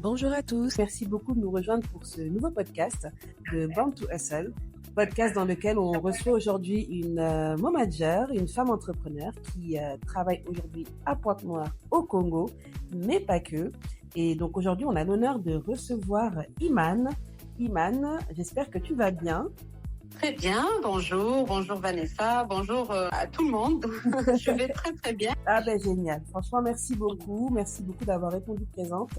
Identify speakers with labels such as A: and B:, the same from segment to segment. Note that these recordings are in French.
A: Bonjour à tous, merci beaucoup de nous rejoindre pour ce nouveau podcast de Born to Hustle, podcast dans lequel on reçoit aujourd'hui une momager, une femme entrepreneur qui travaille aujourd'hui à Pointe-Noire au Congo, mais pas que. Et donc aujourd'hui, on a l'honneur de recevoir Iman. Iman, j'espère que tu vas bien.
B: Très bien, bonjour Vanessa, bonjour à tout le monde. Je vais très très bien.
A: Ah ben génial, franchement merci beaucoup d'avoir répondu présente.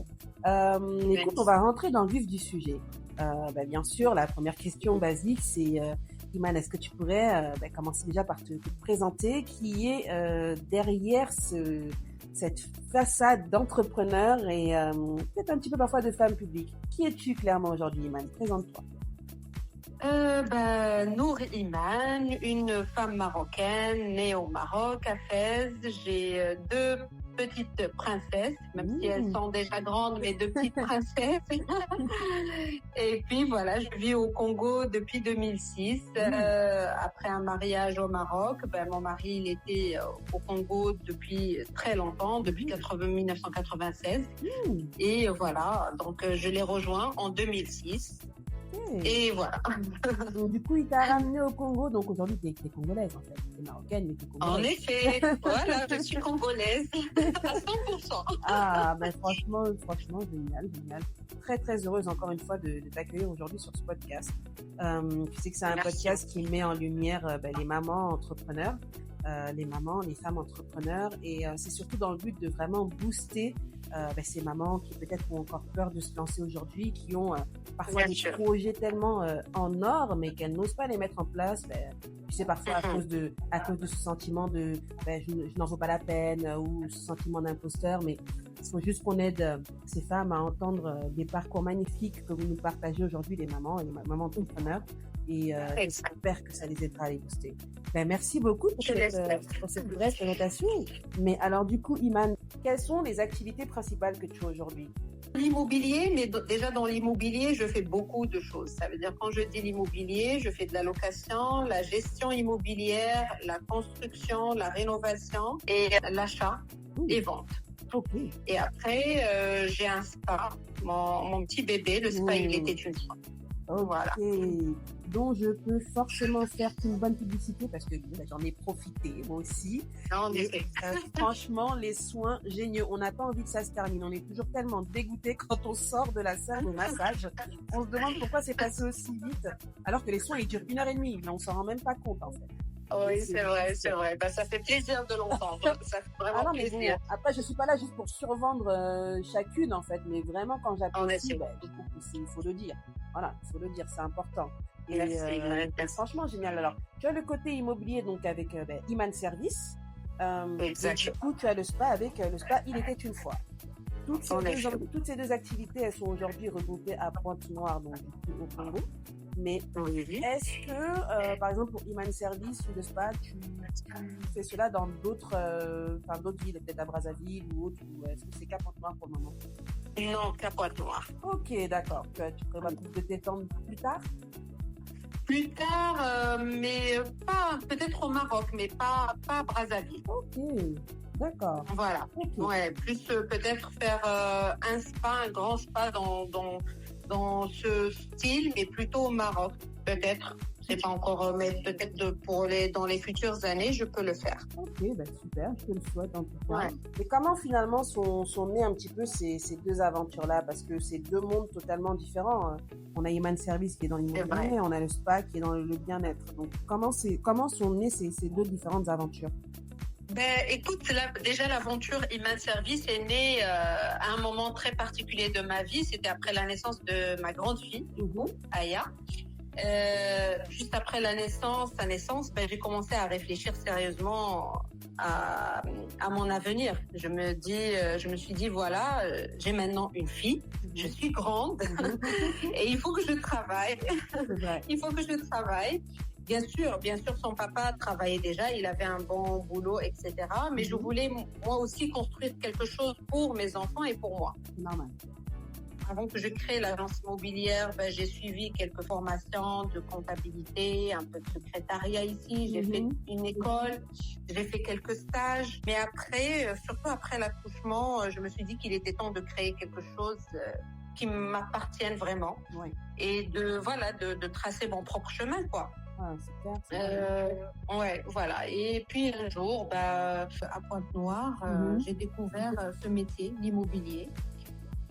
A: Écoute, on va rentrer dans le vif du sujet. Bien sûr, la première question basique c'est Iman, est-ce que tu pourrais commencer déjà par te présenter, qui est derrière cette façade d'entrepreneur et peut-être un petit peu parfois de femme publique. Qui es-tu clairement aujourd'hui, Iman? Présente-toi.
B: Nour Iman, une femme marocaine née au Maroc, à Fès. J'ai deux petites princesses, même si elles sont déjà grandes, mais deux petites princesses. Et puis voilà, je vis au Congo depuis 2006. Après un mariage au Maroc, mon mari il était au Congo depuis très longtemps, depuis 1996. Et voilà, donc je l'ai rejoint en 2006. Et voilà.
A: Donc, du coup, il t'a ramené au Congo. Donc, aujourd'hui, t'es congolaise, en fait. T'es marocaine, mais t'es congolaise.
B: En effet. Voilà, je suis congolaise. À 100%.
A: Ah, franchement, génial. Très, très heureuse, encore une fois, de t'accueillir aujourd'hui sur ce podcast. Tu sais que c'est un podcast qui met en lumière les mamans entrepreneurs, les femmes entrepreneurs. Et c'est surtout dans le but de vraiment booster ces mamans qui peut-être ont encore peur de se lancer aujourd'hui, qui ont parfois des projets tellement en or, mais qu'elles n'osent pas les mettre en place. Tu sais, parfois à cause de ce sentiment de je n'en vaux pas la peine ou ce sentiment d'imposteur, mais il faut juste qu'on aide ces femmes à entendre des parcours magnifiques que vous nous partagez aujourd'hui, les mamans et les mamans entrepreneurs. Et j'espère que ça les aidera à les booster. Merci beaucoup pour cette brève présentation. Mais alors du coup, Iman, quelles sont les activités principales que tu as aujourd'hui?
B: L'immobilier, mais déjà dans l'immobilier, je fais beaucoup de choses. Ça veut dire quand je dis l'immobilier, je fais de la location, la gestion immobilière, la construction, la rénovation et l'achat et vente.
A: Okay.
B: Et après, j'ai un spa, mon petit bébé, le spa, il était une fois.
A: Voilà. Donc je peux forcément faire une bonne publicité parce que j'en ai profité moi aussi. Franchement, les soins géniaux. On n'a pas envie que ça se termine. On est toujours tellement dégoûté quand on sort de la salle de massage. On se demande pourquoi c'est passé aussi vite, alors que les soins ils durent 1h30. Mais on s'en rend même pas compte en fait.
B: Oui, c'est vrai. Ça fait plaisir de l'entendre. Ça fait vraiment plaisir.
A: Bon, après, je suis pas là juste pour survendre chacune, en fait, mais vraiment, quand j'apprécie, il faut le dire. Voilà, il faut le dire, c'est important. Et merci. Franchement, génial. Alors, tu as le côté immobilier, donc, avec Iman Service.
B: Exact.
A: Et du coup, tu as le spa avec le spa Il était une fois. Toutes ces deux activités, elles sont aujourd'hui regroupées à Pointe-Noire, donc, du coup, au Congo. Mais est-ce que, par exemple, pour Iman Service ou le spa, tu fais cela dans d'autres villes, peut-être à Brazzaville ou autre, ou est-ce que c'est qu'à Pointe-Noire pour le moment?
B: Non, qu'à Pointe-Noire.
A: Ok, d'accord. Tu prévois de t'étendre plus tard?
B: Plus tard, mais pas, peut-être au Maroc, mais pas à Brazzaville.
A: Ok, d'accord.
B: Voilà. Okay. Ouais, plus peut-être faire un spa, un grand spa dans ce style, mais plutôt au Maroc, peut-être. C'est pas encore, mais peut-être dans les futures années, je peux le faire.
A: Ok, super, je te le souhaite en tout cas. Ouais. Et comment finalement sont nées un petit peu ces deux aventures-là? Parce que c'est deux mondes totalement différents. On a Iman Service qui est dans l'immobilier, on a le spa qui est dans le bien-être. Donc comment sont nées ces deux différentes aventures?
B: Écoute, déjà l'aventure Iman Service est née à un moment très particulier de ma vie. C'était après la naissance de ma grande fille, Aya. Juste après sa naissance, j'ai commencé à réfléchir sérieusement à mon avenir. Je me suis dit voilà, j'ai maintenant une fille, je suis grande et il faut que je travaille. Il faut que je travaille. Bien sûr, son papa travaillait déjà, il avait un bon boulot, etc. Mais je voulais moi aussi construire quelque chose pour mes enfants et pour moi.
A: Normal.
B: avant que je crée l'agence immobilière, j'ai suivi quelques formations de comptabilité, un peu de secrétariat ici. J'ai fait une école, j'ai fait quelques stages. Mais après, surtout après l'accouchement, je me suis dit qu'il était temps de créer quelque chose qui m'appartienne vraiment.
A: Oui.
B: Et de tracer mon propre chemin, quoi.
A: Ah, c'est clair.
B: Ouais, voilà. Et puis un jour, à Pointe-Noire, j'ai découvert ce métier, l'immobilier.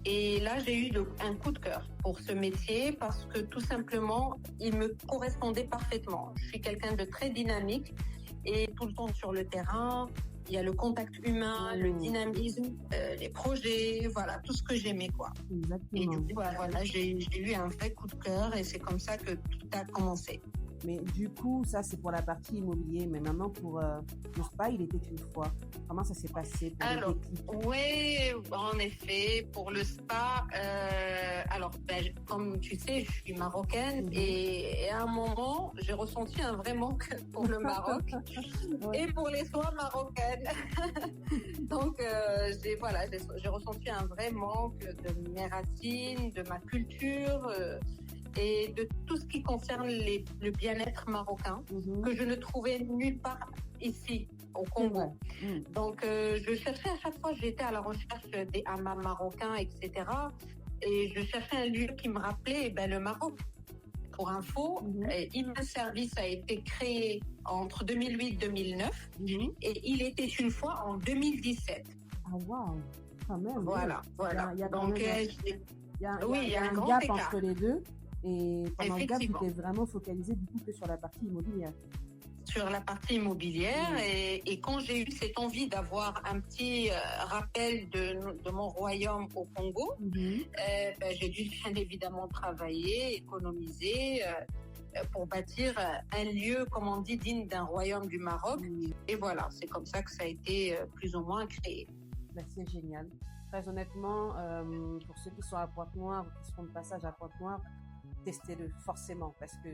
B: Et là, j'ai eu un coup de cœur pour ce métier parce que tout simplement, il me correspondait parfaitement. Je suis quelqu'un de très dynamique et tout le temps sur le terrain. Il y a le contact humain, le dynamisme, les projets, voilà, tout ce que j'aimais, quoi.
A: Exactement.
B: Et du coup, voilà, j'ai eu un vrai coup de cœur et c'est comme ça que tout a commencé.
A: Mais du coup, ça, c'est pour la partie immobilier. Mais maintenant, pour le spa, il était une fois. Comment ça s'est passé pour
B: Alors, oui, en effet, pour le spa, comme tu sais, je suis marocaine et à un moment, j'ai ressenti un vrai manque pour le Maroc et pour les soins marocaines. Donc, j'ai ressenti un vrai manque de mes racines, de ma culture. Et de tout ce qui concerne le bien-être marocain que je ne trouvais nulle part ici au Congo. Donc je cherchais à chaque fois, j'étais à la recherche des hammams marocains, etc. Et je cherchais un lieu qui me rappelait le Maroc. Pour info, Immense Service a été créé entre 2008 et 2009 et il était une fois en 2017.
A: Ah waouh, quand même.
B: Voilà.
A: Il y a
B: un
A: grand
B: gap
A: écart entre les deux. Et pendant le gap, tu
B: Effectivement.
A: t'es vraiment focalisé du coup que sur la partie immobilière.
B: Sur la partie immobilière et quand j'ai eu cette envie d'avoir un petit rappel de mon royaume au Congo, j'ai dû bien évidemment travailler, économiser pour bâtir un lieu, comme on dit, digne d'un royaume du Maroc. Et voilà, c'est comme ça que ça a été plus ou moins créé.
A: C'est génial. Très honnêtement, pour ceux qui sont à Pointe-Noire ou qui seront de passage à Pointe-Noire, testez-le forcément parce que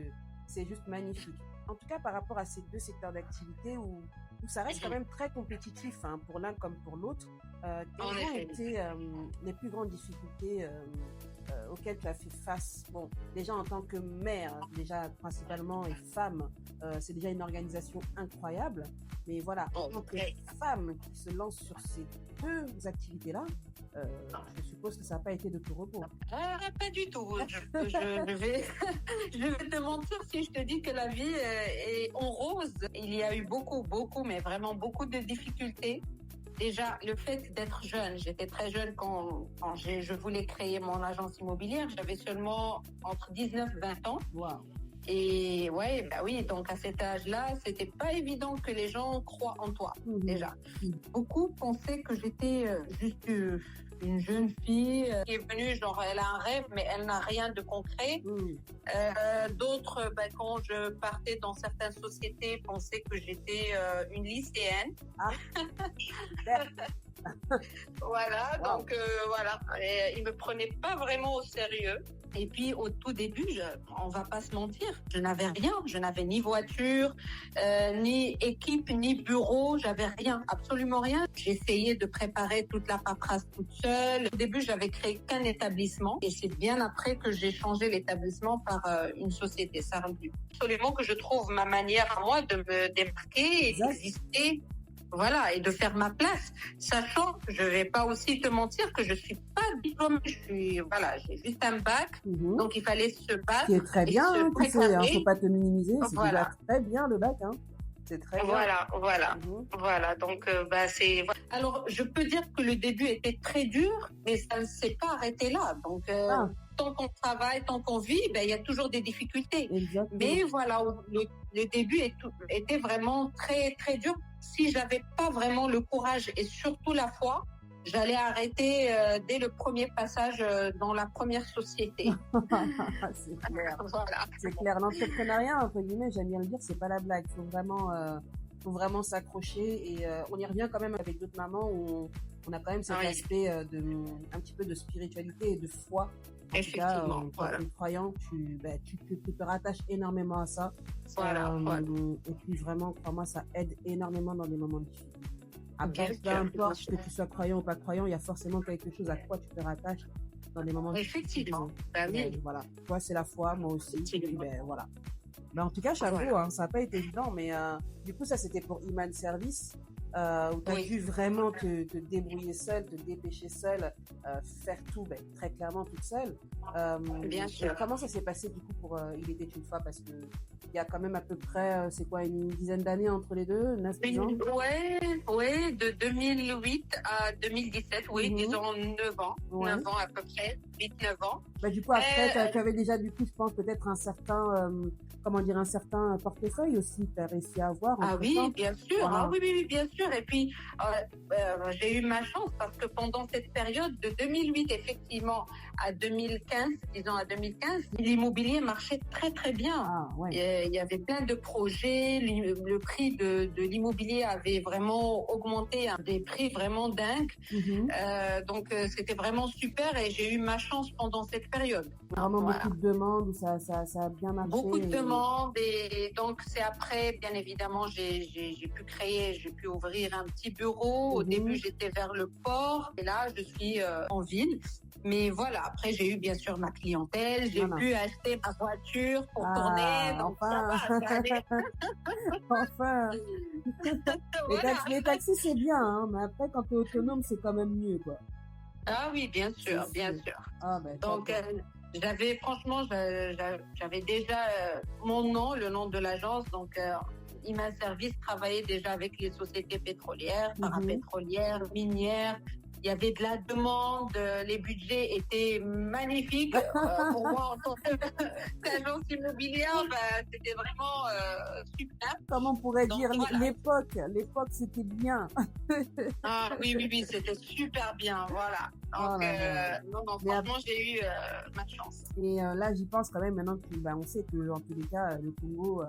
A: c'est juste magnifique. En tout cas, par rapport à ces deux secteurs d'activité où ça reste quand même très compétitif pour l'un comme pour l'autre, quelles ont été les plus grandes difficultés auxquelles tu as fait face? Bon, déjà en tant que mère, déjà principalement et femme, c'est déjà une organisation incroyable. Mais voilà, en tant que femme qui se lance sur ces deux activités-là, je suppose que ça n'a pas été de tout repos.
B: Pas du tout. Je vais te mentir si je te dis que la vie est en rose. Il y a eu beaucoup, mais vraiment beaucoup de difficultés. Déjà, le fait d'être jeune, j'étais très jeune quand je voulais créer mon agence immobilière. J'avais seulement entre 19 et 20 ans.
A: Wow.
B: Et donc à cet âge-là, c'était pas évident que les gens croient en toi, déjà. Beaucoup pensaient que j'étais juste une jeune fille qui est venue, genre elle a un rêve, mais elle n'a rien de concret. D'autres, quand je partais dans certaines sociétés, pensaient que j'étais une lycéenne. Voilà, donc ils me prenaient pas vraiment au sérieux. Et puis au tout début, on va pas se mentir, je n'avais rien, je n'avais ni voiture, ni équipe, ni bureau, j'avais rien, absolument rien. J'essayais de préparer toute la paperasse toute seule. Au début, j'avais créé qu'un établissement et c'est bien après que j'ai changé l'établissement par une société. Ça a dû absolument que je trouve ma manière à moi de me démarquer et d'exister. Voilà, et de faire ma place, sachant, je vais pas aussi te mentir que je suis pas diplômée, j'ai juste un bac, donc il fallait se battre.
A: C'est très bien, tu sais, faut pas te minimiser, c'est déjà très bien le bac, c'est très bien.
B: Voilà, donc c'est. Alors, je peux dire que le début était très dur, mais ça ne s'est pas arrêté là, donc. Tant qu'on travaille, tant qu'on vit, il y a toujours des difficultés.
A: Exactement.
B: Mais voilà, le début était vraiment très, très dur. Si j'avais pas vraiment le courage et surtout la foi, j'allais arrêter dès le premier passage dans la première société.
A: C'est clair. Voilà. C'est clair. L'entrepreneuriat, entre guillemets, j'aime bien le dire, c'est pas la blague. Faut vraiment s'accrocher et on y revient quand même avec d'autres mamans où on a quand même cet aspect un petit peu de spiritualité et de foi.
B: Effectivement,
A: quand tu es croyant, tu te rattaches énormément à ça. Et puis vraiment, crois-moi, ça aide énormément dans des moments difficiles. Après, peu importe que tu sois croyant ou pas croyant, il y a forcément quelque chose à quoi tu te rattaches dans des moments
B: Effectivement.
A: difficiles.
B: Bah oui.
A: Voilà. Toi, c'est la foi, moi aussi. Et puis,
B: Effectivement.
A: voilà. Mais en tout cas, chapeau,
B: Voilà.
A: hein, ça n'a pas été évident, mais du coup, ça, c'était pour Iman Service, où tu as
B: Oui.
A: dû vraiment te débrouiller seule, te dépêcher seule, faire tout très clairement toute seule.
B: Bien sûr.
A: Comment ça s'est passé, du coup, pour Il était une fois, parce que il y a quand même à peu près, c'est quoi, une dizaine d'années entre les deux, 9-10 ans?
B: Ouais, de 2008 à 2017, oui,
A: Mhm.
B: disons 9 ans.
A: Ouais.
B: 9 ans à peu près, 8-9 ans.
A: Bah, du coup, après, tu avais déjà, du coup, je pense, peut-être un certain, un certain portefeuille aussi que tu as réussi à avoir.
B: Ah oui,
A: entre-temps.
B: bien sûr.
A: Voilà.
B: Ah oui, bien sûr. Et puis, j'ai eu ma chance parce que pendant cette période de 2008, effectivement, à 2015, disons à 2015, l'immobilier marchait très, très bien.
A: Ah, ouais.
B: Il y avait plein de projets. Le prix de l'immobilier avait vraiment augmenté, des prix vraiment dingues.
A: Mhm.
B: Donc, c'était vraiment super et j'ai eu ma chance pendant cette période.
A: Vraiment
B: Voilà.
A: beaucoup de demandes, ça a bien marché.
B: Beaucoup de demandes et donc c'est après, bien évidemment, j'ai pu ouvrir un petit bureau. Au
A: Mhm.
B: début, j'étais vers le port et là, je suis en ville. Mais voilà, après, j'ai eu bien sûr ma clientèle. J'ai
A: Voilà.
B: pu acheter ma voiture pour
A: Ah,
B: tourner. Donc
A: enfin.
B: ça va, ça allait.
A: Enfin.
B: Voilà.
A: Les taxis, c'est bien, hein, mais après, quand tu es autonome, c'est quand même mieux, quoi.
B: Ah oui, bien sûr,
A: C'est
B: bien
A: sûr.
B: sûr.
A: Ah, ben,
B: Donc, j'avais déjà mon nom, le nom de l'agence. Donc, Iman Service travaillait déjà avec les sociétés pétrolières, parapétrolières, minières. Il y avait de la demande, les budgets étaient magnifiques. Pour moi, en tant qu'agence immobilière, c'était vraiment super.
A: Comment on pourrait
B: Donc,
A: dire
B: voilà.
A: l'époque, c'était bien.
B: Ah oui, c'était super bien, voilà. Donc, franchement, j'ai eu ma chance.
A: Et là, j'y pense quand même maintenant que, on sait que en tous les cas, le Congo,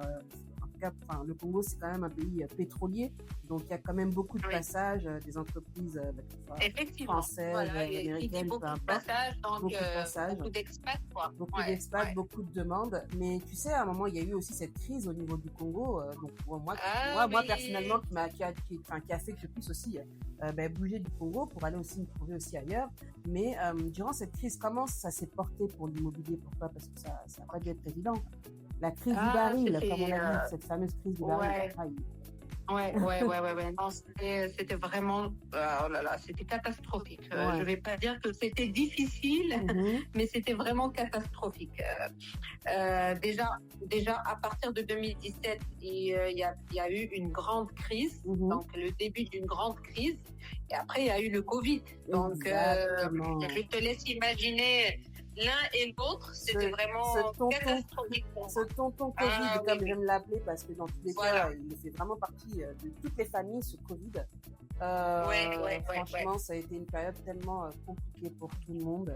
A: le Congo, c'est quand même un pays pétrolier, donc il y a quand même beaucoup de passages des entreprises
B: Effectivement,
A: françaises,
B: voilà,
A: américaines,
B: beaucoup
A: peu
B: de
A: importe.
B: passages, donc
A: Beaucoup de passages.
B: beaucoup d'expats, quoi.
A: Beaucoup d'expats, beaucoup de demandes. Mais tu sais, à un moment, il y a eu aussi cette crise au niveau du Congo. Donc, moi, personnellement, qui a fait que je puisse aussi bouger du Congo pour aller aussi me trouver aussi ailleurs. Mais durant cette crise, comment ça s'est porté pour l'immobilier pour toi? Parce que ça n'a pas dû être évident. La crise du baril, comme on a dit, cette fameuse crise du baril.
B: Ouais. Non, c'était vraiment, oh là là, c'était catastrophique. Je vais pas dire que c'était difficile, mais c'était vraiment catastrophique. Déjà, à partir de 2017, il y a eu une grande crise, donc le début d'une grande crise, et après il y a eu le Covid. Donc, je te laisse imaginer. L'un et l'autre, c'était vraiment catastrophique.
A: Ce tonton Covid, comme j'aime l'appeler, parce que dans tous les cas, il fait vraiment partie de toutes les familles, ce Covid. Franchement, ça a été une période tellement compliquée pour tout le monde,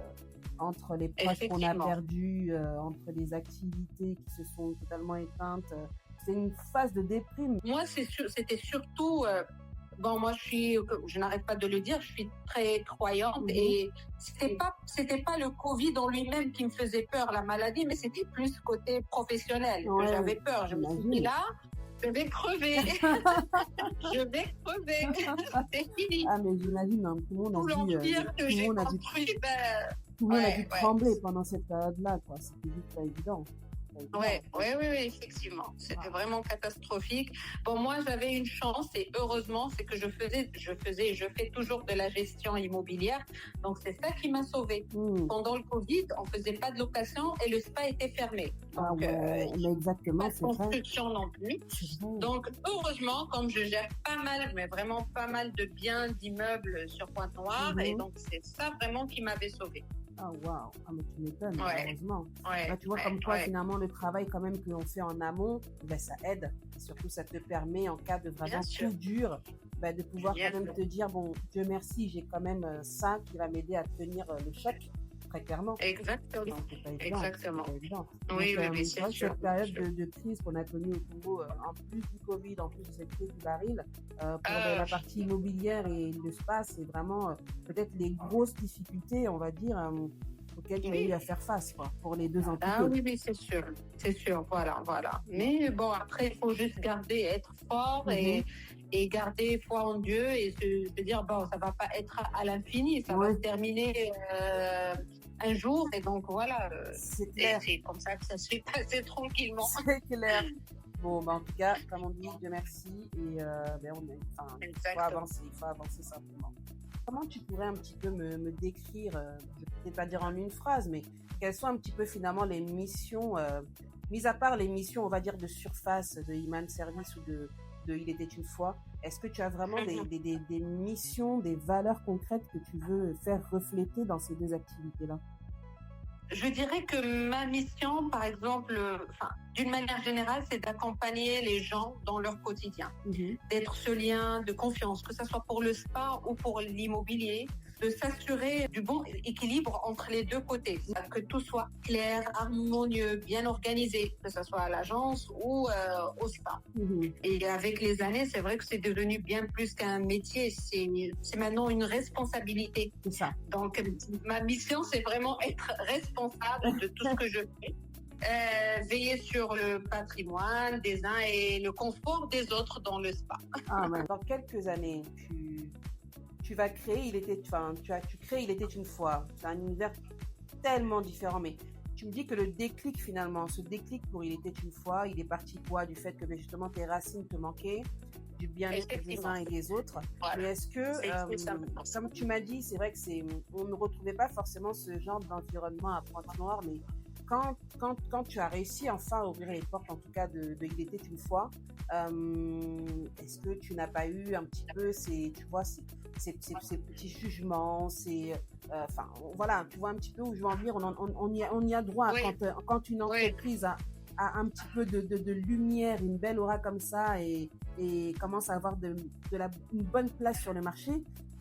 A: entre les proches qu'on a perdus, entre les activités qui se sont totalement éteintes. C'est une phase de déprime.
B: Moi, c'était surtout... moi, je n'arrête pas de le dire, je suis très croyante et c'était pas le Covid en lui-même qui me faisait peur, la maladie, mais c'était plus côté professionnel que j'avais peur. Je me suis dit là, je vais crever. Je vais crever. C'est fini.
A: Ah, mais j'imagine, hein, tout le monde a dû trembler pendant cette période-là, quoi. C'était juste pas évident.
B: Oui, effectivement. C'était vraiment catastrophique. Bon, moi, j'avais une chance et heureusement, c'est que je fais toujours de la gestion immobilière. Donc, c'est ça qui m'a sauvée. Pendant le Covid, on faisait pas de location et le spa était fermé. Donc,
A: mais exactement,
B: pas de construction non plus. Donc, heureusement, comme je gère pas mal, mais vraiment pas mal de biens, d'immeubles sur Pointe-Noire, et donc, c'est ça vraiment qui m'avait sauvée.
A: Ah, waouh! Ah, mais tu m'étonnes, heureusement. Tu vois, comme quoi, finalement, le travail quand même que l'on fait en amont, ça aide. Et surtout, ça te permet, en cas de vraiment coup dur, de pouvoir quand même te dire, bon, Dieu merci, j'ai quand même ça qui va m'aider à tenir le choc, très clairement.
B: Exactement.
A: Non, c'est pas évident,
B: Exactement.
A: c'est pas évident.
B: Oui,
A: Donc,
B: c'est sûr.
A: Cette période de crise qu'on a connue au Congo, en plus du Covid, en plus de cette crise du baril, pour la partie immobilière et le spa, c'est vraiment peut-être les grosses difficultés, on va dire, auxquelles tu as eu à faire face, quoi, pour les deux entités.
B: Ah oui, c'est sûr, voilà. Mais bon, après, il faut juste être fort et garder foi en Dieu et se dire, bon, ça va pas être à l'infini, ça va se terminer un jour. Et donc, voilà,
A: c'est clair.
B: C'est comme ça que ça se fait passer tranquillement.
A: C'est clair. Bon, en tout cas, comme on dit, Dieu merci. Et il faut avancer simplement. Comment tu pourrais un petit peu me décrire, je vais peut-être pas dire en une phrase, mais quelles sont un petit peu finalement les missions, mis à part les missions, on va dire, de surface de Iman Service ou de Il était une fois, est-ce que tu as vraiment des missions, des valeurs concrètes que tu veux faire refléter dans ces deux activités-là?
B: Je dirais que ma mission, par exemple, d'une manière générale, c'est d'accompagner les gens dans leur quotidien, d'être ce lien de confiance, que ce soit pour le spa ou pour l'immobilier, de s'assurer du bon équilibre entre les deux côtés, que tout soit clair, harmonieux, bien organisé, que ce soit à l'agence ou au spa. Et avec les années, c'est vrai que c'est devenu bien plus qu'un métier, c'est maintenant une responsabilité.
A: C'est ça.
B: Donc, ma mission, c'est vraiment être responsable de tout ce que je fais. Veiller sur le patrimoine des uns et le confort des autres dans le spa.
A: Dans quelques années, tu vas créer tu crées Il était une fois. C'est un univers tellement différent, mais tu me dis que le déclic finalement, ce déclic pour Il était une fois, il est parti quoi? Du fait que justement tes racines te manquaient, du bien-être des uns et des autres. Voilà. Mais est-ce que, comme tu m'as dit, c'est vrai que on ne retrouvait pas forcément ce genre d'environnement à Pointe-Noire, mais quand tu as réussi enfin à ouvrir les portes, en tout cas de Il était une fois, est-ce que tu n'as pas eu un petit peu ces petits jugements, voilà, tu vois un petit peu où je veux en venir, on y a droit. Oui. Quand une entreprise a un petit peu de lumière, une belle aura comme ça et commence à avoir une bonne place sur le marché,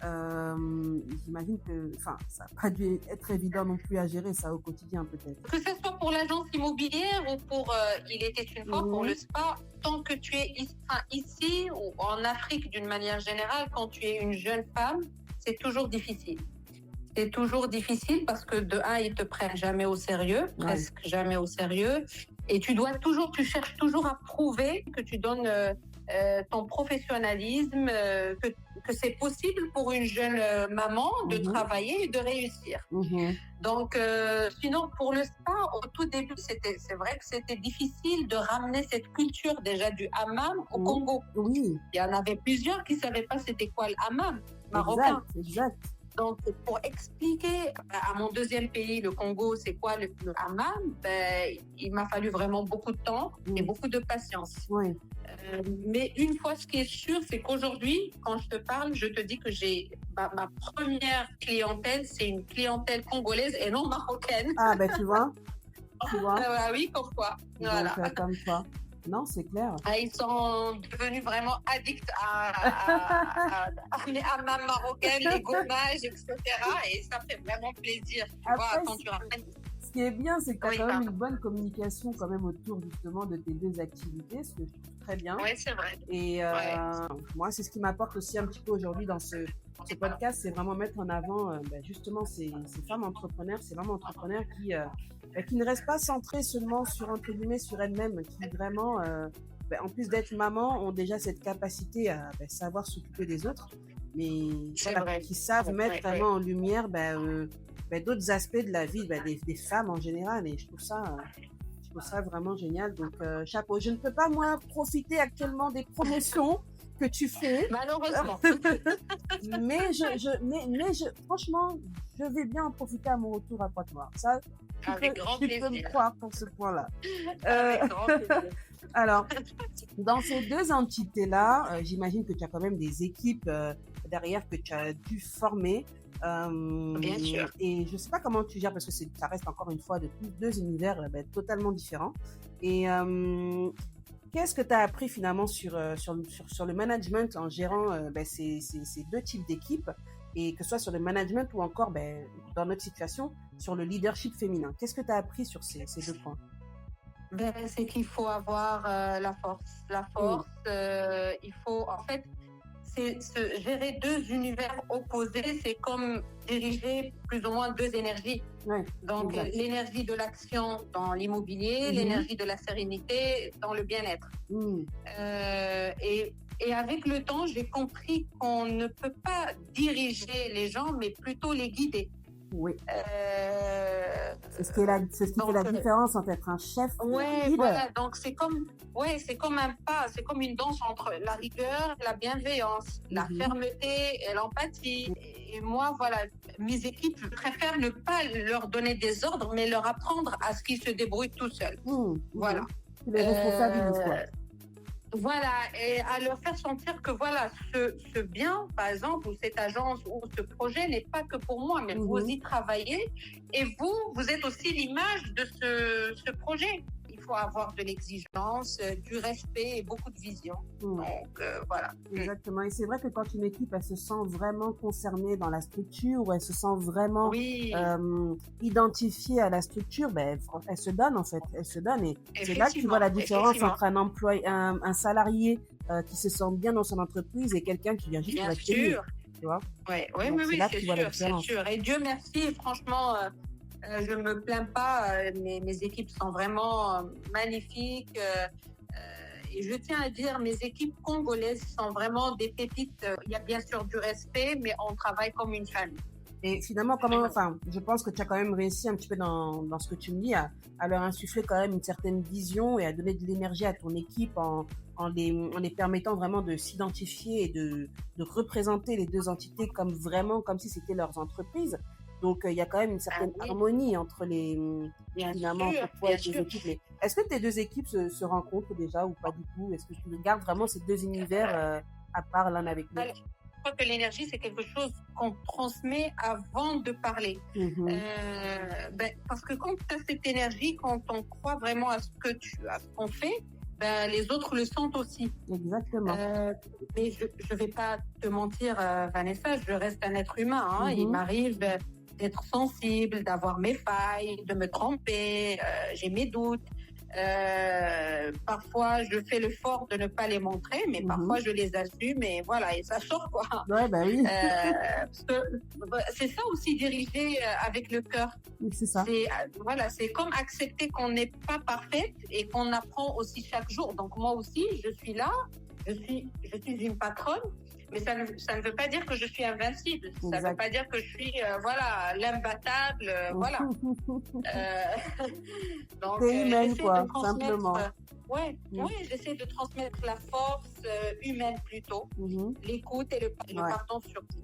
A: j'imagine que ça n'a pas dû être évident non plus à gérer ça au quotidien peut-être.
B: Que ce soit pour l'agence immobilière ou pour Il était une fois, pour le spa, tant que tu es ici ou en Afrique d'une manière générale, quand tu es une jeune femme, c'est toujours difficile. C'est toujours difficile parce que de un, ils te prennent jamais au sérieux, presque jamais au sérieux, et tu cherches toujours à prouver que tu donnes ton professionnalisme, que c'est possible pour une jeune maman de travailler et de réussir. Donc, sinon, pour le spa, au tout début, c'est vrai que c'était difficile de ramener cette culture déjà du hammam au Congo.
A: Oui.
B: Il y en avait plusieurs qui ne savaient pas c'était quoi le hammam marocain.
A: Exact.
B: Donc, pour expliquer à mon deuxième pays, le Congo, c'est quoi le hammam, il m'a fallu vraiment beaucoup de temps et beaucoup de patience.
A: Oui.
B: Mais une fois, ce qui est sûr, c'est qu'aujourd'hui, quand je te parle, je te dis que ma première clientèle, c'est une clientèle congolaise et non marocaine.
A: Ah, tu vois.
B: Oui, pourquoi. Voilà.
A: Donc, comme ça. Non, c'est clair.
B: Ils sont devenus vraiment addicts les hammams marocaines, les gommages, etc. Et ça fait vraiment plaisir. Quand tu ramènes.
A: Ce qui est bien, c'est que tu as quand même une bonne communication quand même autour justement de tes deux activités, ce que je trouve très bien.
B: Oui, c'est vrai.
A: Et moi, c'est ce qui m'apporte aussi un petit peu aujourd'hui dans ce podcast, c'est vraiment mettre en avant justement ces femmes entrepreneurs, ces femmes entrepreneurs qui ne restent pas centrées seulement sur elles-mêmes, qui vraiment, en plus d'être maman, ont déjà cette capacité à savoir s'occuper des autres, mais qui savent mettre vraiment en lumière d'autres aspects de la vie des femmes en général, et je trouve ça vraiment génial. Donc chapeau. Je ne peux pas moi profiter actuellement des promotions que tu fais,
B: malheureusement.
A: mais franchement, je vais bien en profiter à mon retour à Pointe-Noire. Ça, tu peux me croire pour ce point-là.
B: Avec grand plaisir.
A: Alors, dans ces deux entités-là, j'imagine que tu as quand même des équipes derrière que tu as dû former.
B: Bien sûr.
A: Et je ne sais pas comment tu gères, parce que ça reste encore une fois deux univers totalement différents. Et qu'est-ce que tu as appris finalement sur le management en gérant ces deux types d'équipes, et que ce soit sur le management ou encore, dans notre situation, sur le leadership féminin? Qu'est-ce que tu as appris sur ces deux points?
B: C'est qu'il faut avoir la force. Il faut, en fait, gérer deux univers opposés, c'est comme diriger plus ou moins deux énergies.
A: Ouais,
B: donc, l'énergie de l'action dans l'immobilier, l'énergie de la sérénité dans le bien-être. Et avec le temps, j'ai compris qu'on ne peut pas diriger les gens, mais plutôt les guider.
A: Oui.
B: Euh,
A: C'est ce qui fait
B: donc,
A: la différence entre être un chef et un
B: ouais,
A: leader.
B: voilà. Donc c'est comme un pas, c'est comme une danse entre la rigueur, la bienveillance, la
A: Mhm.
B: fermeté et l'empathie. Et moi, voilà, mes équipes, je préfère ne pas leur donner des ordres, mais leur apprendre à ce qu'ils se débrouillent tout seuls.
A: Mhm.
B: Voilà.
A: Tu les responsabilises, quoi.
B: Voilà, et à leur faire sentir que voilà, ce bien, par exemple, ou cette agence ou ce projet n'est pas que pour moi, mais vous y travaillez et vous êtes aussi l'image de ce projet. Il faut avoir de l'exigence, du respect et beaucoup de vision. Donc, voilà.
A: Exactement. Et c'est vrai que quand une équipe, elle se sent vraiment concernée dans la structure, ou elle se sent vraiment identifiée à la structure, ben, elle se donne, en fait. Elle se donne. Et c'est là que tu vois la différence entre un employé, un salarié qui se sent bien dans son entreprise et quelqu'un qui vient juste pour être payé. Tu vois?
B: Oui, c'est sûr. Et Dieu merci, franchement, je me plains pas. Mes équipes sont vraiment magnifiques. Et je tiens à dire, mes équipes congolaises sont vraiment des pépites. Il y a bien sûr du respect, mais on travaille comme une famille.
A: Et finalement, je pense que tu as quand même réussi un petit peu dans ce que tu me dis à leur insuffler quand même une certaine vision et à donner de l'énergie à ton équipe en les permettant vraiment de s'identifier et de représenter les deux entités comme si c'était leurs entreprises. Donc, il y a quand même une certaine harmonie entre entre toi et tes équipes. Mais est-ce que tes deux équipes se rencontrent déjà ou pas du tout? Est-ce que tu regardes vraiment ces deux univers à part l'un avec l'autre?
B: Je crois que l'énergie, c'est quelque chose qu'on transmet avant de parler. Parce que quand tu as cette énergie, quand on croit vraiment à ce qu'on fait, les autres le sentent aussi.
A: Exactement.
B: Mais je vais pas te mentir, Vanessa, je reste un être humain. Hein. Il m'arrive d'être sensible, d'avoir mes failles, de me tromper, j'ai mes doutes. Parfois, je fais l'effort de ne pas les montrer, mais parfois je les assume et voilà, et ça sort quoi.
A: Ouais, oui.
B: Parce que c'est ça aussi diriger avec le cœur.
A: C'est ça.
B: C'est comme accepter qu'on n'est pas parfaite et qu'on apprend aussi chaque jour. Donc moi aussi, je suis là, je suis une patronne. Mais ça ne veut pas dire que je suis invincible. Ça ne veut pas dire que je suis l'imbattable. Voilà. Donc,
A: t'es humaine, quoi, simplement.
B: J'essaie de transmettre la force humaine plutôt, l'écoute et le pardon surtout.